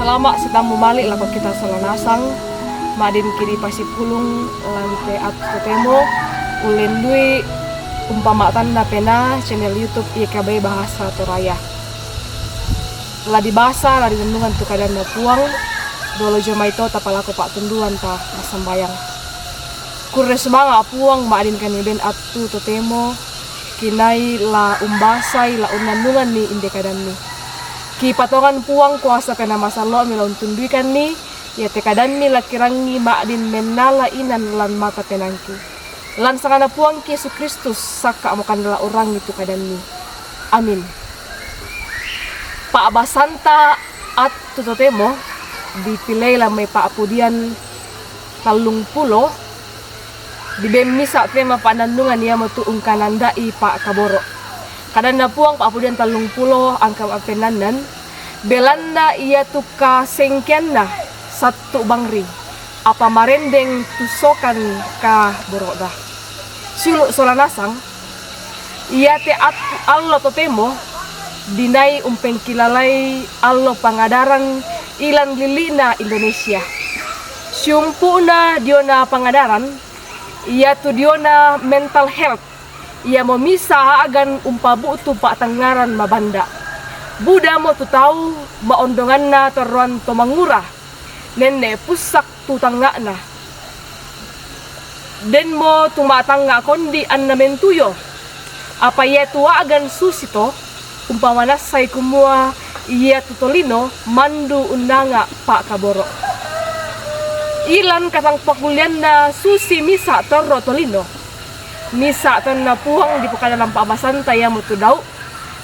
Selama kita balik lah kita selanasang madin kiri pasipulung lantai atau temo ulendui umpama tanda pena channel YouTube IKB Bahasa Toraya. Lah dibahasa lah dinundungan tu kadang na puang dolo joma itu tapalako pak tunduan ta masambayang. Kurre semanga puang madin kan ben atu to temo kinai la umbasai la unandungan ni inde kadang ni. Ki patongan puang kuasa pena masalo mila untunduikan ni ya te kadang ni la kirangi madin menala inan lan mata penangki. Lan sangana puang ki Yesus Kristus saka mo kanila orang itu kadang ni. Amin. Pak Basanta at tutotemo dipilih lah may paapudian 30 di bemisa tema panandungan niya matuong kanandai Pak Kaboro. Kadang na puang paapudian 30 angka apenanan belanda iya tuka sengkian na satu bangri apa marendeng tusokan ka boroda. Suluk solanasang iya te at Allah totemo dinai umpeng kilalai allo pangadaran ilan lilina Indonesia. Syumpuna diona pangadaran ia tu diona mental health ia memisa agan umpabu tu pak tangaran mabanda. Buda mo tu tahu maondongan na teruan to mangurah nenne pusak tu tangga na. Den mo tu matangga kondi an namentuyo apa ia tua agan susito umpama nasay kumua iya tutolino mandu undanga Pak Kaboro. Ilan katang pakulian na susi misa torro tolino. Misa tan na puang di pakadalang Pak Basanta ya mutudau.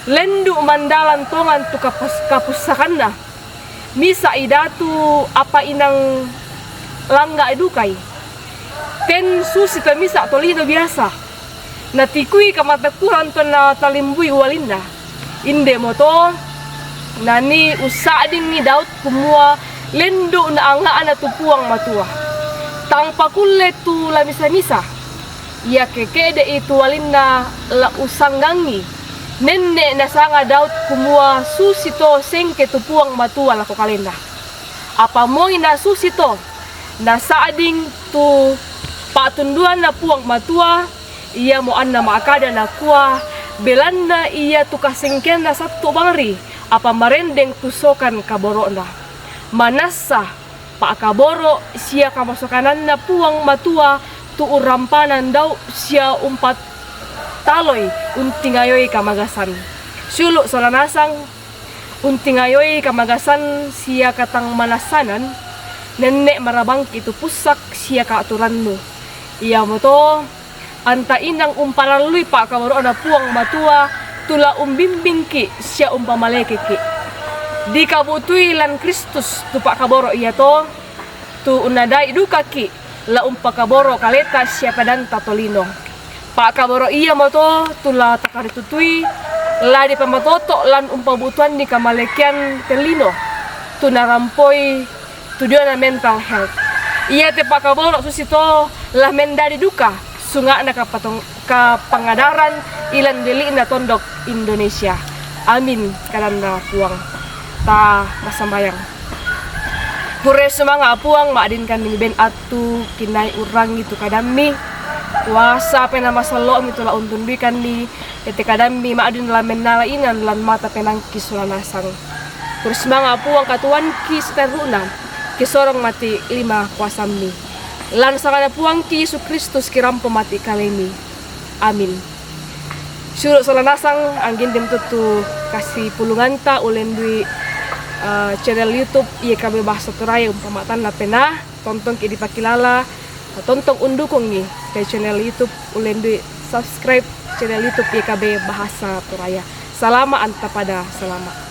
Lendu mandalan tongan tu kapusakan na. Misa idatu apa inang langga edukai. Ten susi ta misa tolino biasa. Natikui kamatakuran to na talimbui walinda. Inde mo to nani usadin ni daut kumua lendo na anga ana tupuang matua tangpa kulle tu la misa ya kekede itu walinna la usanggangi nenne na sanga daut kumua susito sengke tupuang matua la ko kalenda apa moi na susito na saading tu patunduan na puang matua ia mo anna maakada na kuah belanda iya tukasengken na satu bangri apa marendeng tusokan kaboro na manasa Pak Kaboro sia kamasukanan na puang matua tu urampanan daw sia umpat taloy untingayoy kamagasan suluk solanasang untingayoy kamagasan sia katang manasanan nenek marabang itu pusak sia kaaturan mo iya mo to anta inang umpalalui Pak Kaboro na puang matua tula umbimbing ki siya umpamaleke ki di kabutui lan Kristus tu Pak Kaboro iya to tu unadai duka ki la umpa Kaboro kaleta siya padan tatolino Pak Kaboro iya mo to tula takaritutui la di pamatoto lan umpabutuan di kamalekian telino tu narampoi tu dia na mental health iya te Pak Kaboro susito la mendadi duka sunga na pangadaran ilan dili na tondok Indonesia. Amin kalanda puang ta masambayang. Hure semanga puang maadin kan ben atu kinai urang itu kadami kuasa pena masalo itu la untunduikan ni ete kadami maadin la menala inan lan mata penang kisulanasang. Hure semanga puang katuan kis teruna kisorong mati 5 kuasami. Lan sangana puang ki Yesus Kristus kirampo mati kalemi. Amin. Surut solanasang anggin dem tutu kasih pulungan ta ulendui channel YouTube IKB Bahasa Toraya umpamatan na pena tonton ki dipakilala tonton undukong ni kay channel YouTube ulendui subscribe channel YouTube IKB Bahasa Toraya. Salama anta pada salama.